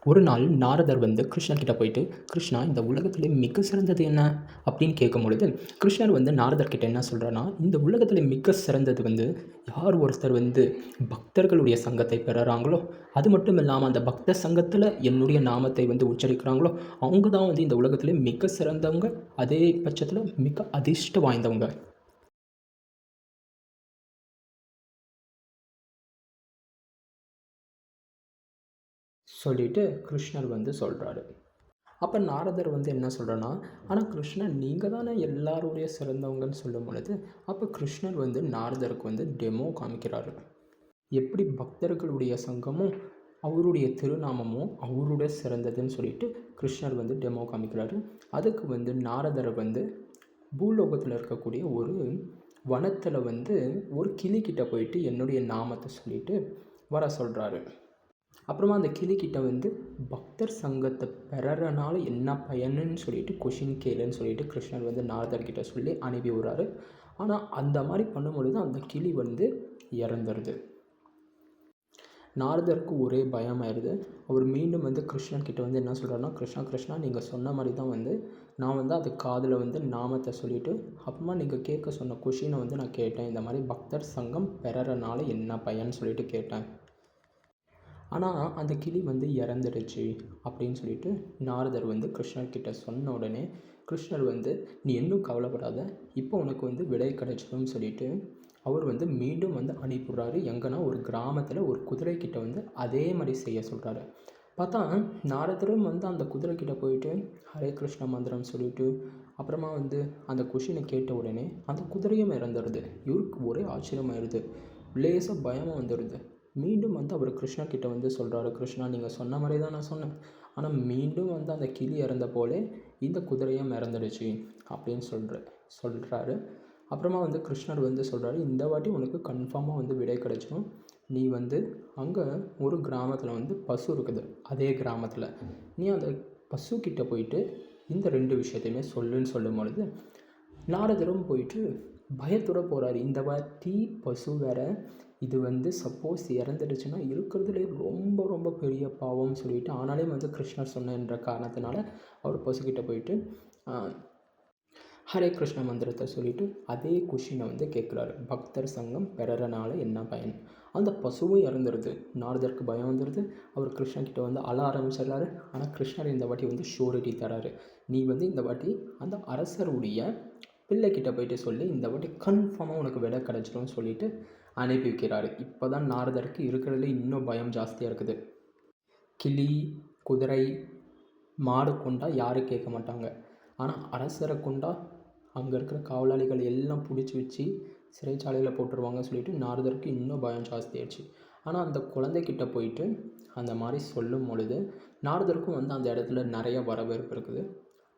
ஒரு நாள் நாரதர் வந்து கிருஷ்ணர் கிட்ட போயிட்டு, "கிருஷ்ணா, இந்த உலகத்திலே மிக சிறந்தது என்ன?" அப்படின்னு கேட்கும்பொழுது, கிருஷ்ணர் வந்து நாரதர் கிட்ட என்ன சொல்றார்ன்னா, "இந்த உலகத்திலே மிக சிறந்தது வந்து யார் ஒருத்தர் வந்து பக்தர்களுடைய சங்கத்தை பெறுறாங்களோ, அது மட்டும் இல்லாம அந்த பக்த சங்கத்தில என்னுடைய நாமத்தை வந்து உச்சரிக்கிறாங்களோ, அவங்க தான் வந்து இந்த உலகத்திலே மிக சிறந்தவங்க. அதே பட்சத்தில மிக அதிர்ஷ்டம் வாய்ந்தவங்க." சொல்லிட்டு கிருஷ்ணர் வந்து சொல்றாரு. அப்ப நாரதர் வந்து என்ன சொல்றேன்னா, ஆனா கிருஷ்ணர் நீங்க தானே எல்லாருடைய சிறந்தவங்கன்னு சொல்லும்பொழுது, அப்ப கிருஷ்ணர் வந்து நாரதருக்கு வந்து டெமோ காமிக்கிறாரு. எப்படி பக்தர்களுடைய சங்கமும், அவருடைய திருநாமமும் அவருடைய சிறந்ததுன்னு சொல்லிட்டு கிருஷ்ணர் வந்து டெமோ காமிக்கிறாரு. அதுக்கு வந்து நாரதர் வந்து பூலோகத்தில இருக்கக்கூடிய ஒரு வனத்தில வந்து ஒரு கிளிகிட்ட போயிட்டு என்னுடைய நாமத்த சொல்லிட்டு வர சொல்றாரு. அப்புறமா அந்த கிளிக்கிட்ட வந்து பக்தர் சங்கத்தை பெறறனால என்ன பயனுன்னு சொல்லிட்டு கொஷின் கேளுன்னு சொல்லிட்டு கிருஷ்ணர் வந்து நாரதர்கிட்ட சொல்லி அனுப்பி விடுறாரு. ஆனால் அந்த மாதிரி பண்ணும்பொழுது அந்த கிளி வந்து இறந்துருது. நாரதருக்கு ஒரே பயமாயிருது. அவர் மீண்டும் வந்து கிருஷ்ணன் கிட்ட வந்து என்ன சொல்கிறாருன்னா, "கிருஷ்ணா கிருஷ்ணா, நீங்கள் சொன்ன மாதிரி தான் வந்து நான் வந்து அது காதில் வந்து நாமத்தை சொல்லிவிட்டு அப்புறமா நீங்கள் கேட்க சொன்ன கொஷினை வந்து நான் கேட்டேன். இந்த மாதிரி பக்தர் சங்கம் பெறறனால என்ன பயன்னு சொல்லிட்டு கேட்டேன். ஆனால் அந்த கிளி வந்து இறந்துடுச்சு." அப்படின்னு சொல்லிட்டு நாரதர் வந்து கிருஷ்ணர்கிட்ட சொன்ன உடனே கிருஷ்ணர் வந்து, "நீ இன்னும் கவலைப்படாத, இப்போ உனக்கு வந்து விடை கிடைச்சிடும்னு சொல்லிட்டு அவர் வந்து மீண்டும் வந்து அனுப்பிவிட்றாரு. எங்கன்னா ஒரு கிராமத்தில் ஒரு குதிரைக்கிட்ட வந்து அதே மாதிரி செய்ய சொல்கிறாரு. பார்த்தா நாரதரும் வந்து அந்த குதிரைக்கிட்ட போயிட்டு ஹரே கிருஷ்ண மந்திரம் சொல்லிட்டு அப்புறமா வந்து அந்த கொஷினை கேட்ட உடனே அந்த குதிரையும் இறந்துடுது. இவருக்கு ஒரே ஆச்சரியமாயிருது. லேசாக பயமாக வந்துடுது. மீண்டும் வந்து அவர் கிருஷ்ணர்கிட்ட வந்து சொல்கிறாரு, "கிருஷ்ணா, நீங்கள் சொன்ன மாதிரி தான் நான் சொன்னேன். ஆனால் மீண்டும் வந்து அந்த கிளி இறந்த போலே இந்த குதிரையும் இறந்துடுச்சு." அப்படின்னு சொல்கிறாரு. அப்புறமா வந்து கிருஷ்ணர் வந்து சொல்கிறாரு, "இந்த வாட்டி உனக்கு கன்ஃபார்மாக வந்து விடை கிடைச்சிடும். நீ வந்து அங்கே ஒரு கிராமத்தில் வந்து பசு இருக்குது. அதே கிராமத்தில் நீ அந்த பசுக்கிட்ட போயிட்டு இந்த 2 விஷயத்தையுமே சொல்லுன்னு." சொல்லும் பொழுது நாரதரும் போயிட்டு பயத்தோட போகிறாரு. இந்த வாட்டி பசு வேற, இது வந்து சப்போஸ் இறந்துடுச்சுன்னா இருக்கிறதுலே ரொம்ப ரொம்ப பெரிய பாவம்னு சொல்லிட்டு ஆனாலும் வந்து கிருஷ்ணர் சொன்னன்ற காரணத்தினால அவர் பசுக்கிட்ட போயிட்டு ஹரே கிருஷ்ண மந்திரத்தை சொல்லிவிட்டு அதே கொஷினை வந்து கேட்குறாரு. பக்தர் சங்கம் பெறறனால என்ன பயன்? அந்த பசுவும் இறந்துடுது. நாரதருக்கு பயம் வந்துடுது. அவர் கிருஷ்ணர்கிட்ட வந்து அழ ஆரம்பிச்சிடுறாரு. ஆனால் கிருஷ்ணர் இந்த வாட்டி வந்து ஷூரிட்டி தராரு. "நீ வந்து இந்த வாட்டி அந்த அரசருடைய பிள்ளைக்கிட்ட போயிட்டு சொல்லி இந்த வாட்டி கன்ஃபார்மாக உனக்கு விடை கிடச்சிடும்னு சொல்லிட்டு அனுப்பி வைக்கிறாரு. இப்போ தான் நாரதருக்கு இருக்கிறதுல இன்னும் பயம் ஜாஸ்தியாக இருக்குது. கிளி, குதிரை, மாடு கொண்டா யாரும் கேட்க மாட்டாங்க. ஆனால் அரசரை கொண்டா அங்கே இருக்கிற காவலாளிகள் எல்லாம் பிடிச்சி வச்சு சிறைச்சாலையில் போட்டுருவாங்கன்னு சொல்லிட்டு நாரதருக்கு இன்னும் பயம் ஜாஸ்தியாகிடுச்சு. ஆனால் அந்த குழந்தைக்கிட்ட போயிட்டு அந்த மாதிரி சொல்லும் பொழுது நாரதருக்கும் வந்து அந்த இடத்துல நிறைய வரவேற்பு இருக்குது.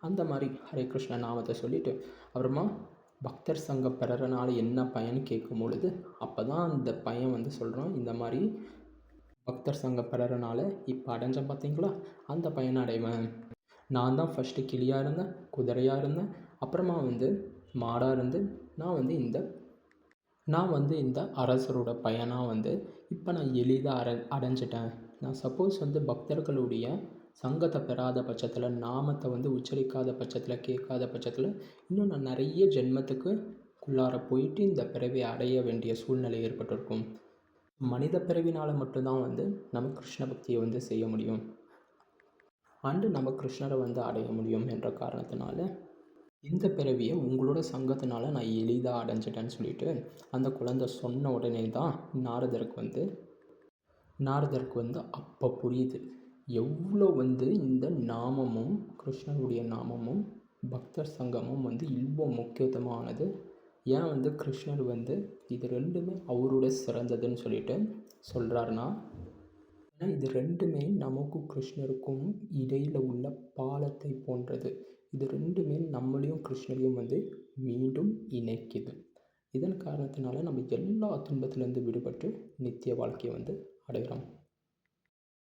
அந்த மாதிரி ஹரே கிருஷ்ண நாமத்தை சொல்லிவிட்டு அப்புறமா பக்தர் சங்கம் பெறறனால என்ன பயன்னு கேட்கும் பொழுது அப்போ தான் அந்த பையன் வந்து சொல்கிறான், "இந்த மாதிரி பக்தர் சங்கம் பெறறனால இப்போ அடைஞ்சேன் பார்த்தீங்களா, அந்த பயனை அடைவேன். நான் தான் ஃபஸ்ட்டு கிளியாக இருந்தேன், குதிரையாக இருந்தேன், அப்புறமா வந்து மாடாக இருந்து நான் வந்து இந்த அரசரோட பையனாக வந்து இப்போ நான் எளிதாக அடைஞ்சிட்டேன். நான் சப்போஸ் வந்து பக்தர்களுடைய சங்கத்தை பெறாத பட்சத்தில், நாமத்தை வந்து உச்சரிக்காத பட்சத்தில், கேட்காத பட்சத்தில் இன்னும் நான் நிறைய ஜென்மத்துக்கு உள்ளார போயிட்டு இந்த பிறவியை அடைய வேண்டிய சூழ்நிலை ஏற்பட்டிருக்கும். மனித பிறவினால் மட்டும்தான் வந்து நம்ம கிருஷ்ண பக்தியை வந்து செய்ய முடியும் அண்டு நம்ம கிருஷ்ணரை வந்து அடைய முடியும் என்ற காரணத்தினால இந்த பிறவியை உங்களோட சங்கத்தினால நான் எளிதாக அடைஞ்சிட்டேன்னு சொல்லிட்டு அந்த குழந்தை சொன்ன உடனே தான் நாரதருக்கு வந்து அப்போ புரியுது எவ்வளோ வந்து இந்த நாமமும் கிருஷ்ணருடைய நாமமும் பக்தர் சங்கமும் வந்து இவ்வளோ முக்கியத்துவமானது. ஏன் வந்து கிருஷ்ணர் வந்து இது ரெண்டுமே அவரோட சிறந்ததுன்னு சொல்லிட்டு சொல்கிறாருன்னா, ஏன்னா இது ரெண்டுமே நமக்கும் கிருஷ்ணருக்கும் இடையில் உள்ள பாலத்தை போன்றது. இது ரெண்டுமே நம்மளையும் கிருஷ்ணரையும் வந்து மீண்டும் இணைக்குது. இதன் காரணத்தினால நம்ம எல்லா துன்பத்திலேருந்து விடுபட்டு நித்திய வாழ்க்கையை வந்து அடைகிறோம்.